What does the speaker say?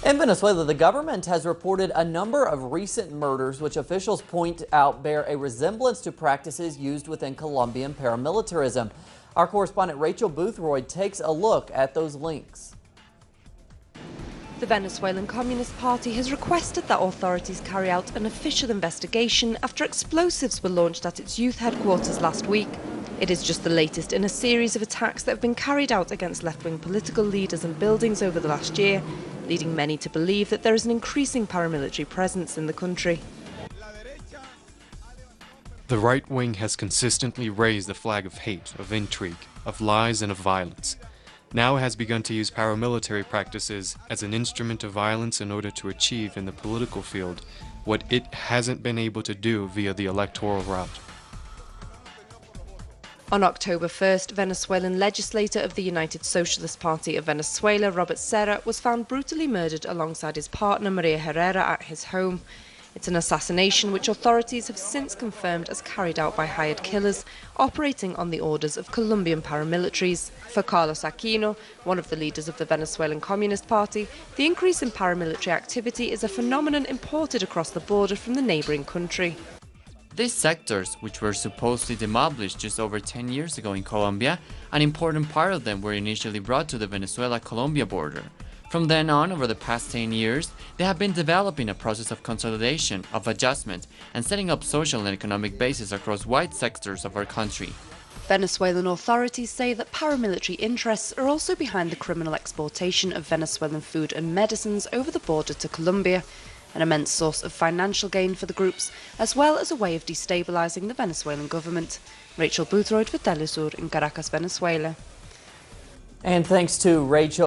In Venezuela, the government has reported a number of recent murders which officials point out bear a resemblance to practices used within Colombian paramilitarism. Our correspondent Rachel Boothroyd takes a look at those links. The Venezuelan Communist Party has requested that authorities carry out an official investigation after explosives were launched at its youth headquarters last week. It is just the latest in a series of attacks that have been carried out against left-wing political leaders and buildings over the last year, leading many to believe that there is an increasing paramilitary presence in the country. The right wing has consistently raised the flag of hate, of intrigue, of lies and of violence. Now it has begun to use paramilitary practices as an instrument of violence in order to achieve in the political field what it hasn't been able to do via the electoral route. On October 1st, Venezuelan legislator of the United Socialist Party of Venezuela, Robert Serra, was found brutally murdered alongside his partner Maria Herrera at his home. It's an assassination which authorities have since confirmed as carried out by hired killers operating on the orders of Colombian paramilitaries. For Carlos Aquino, one of the leaders of the Venezuelan Communist Party, the increase in paramilitary activity is a phenomenon imported across the border from the neighbouring country. These sectors, which were supposedly demolished just over 10 years ago in Colombia, an important part of them were initially brought to the Venezuela-Colombia border. From then on, over the past 10 years, they have been developing a process of consolidation, of adjustment, and setting up social and economic bases across wide sectors of our country. Venezuelan authorities say that paramilitary interests are also behind the criminal exportation of Venezuelan food and medicines over the border to Colombia, an immense source of financial gain for the groups, as well as a way of destabilising the Venezuelan government. Rachel Boothroyd for Telesur in Caracas, Venezuela. And thanks to Rachel.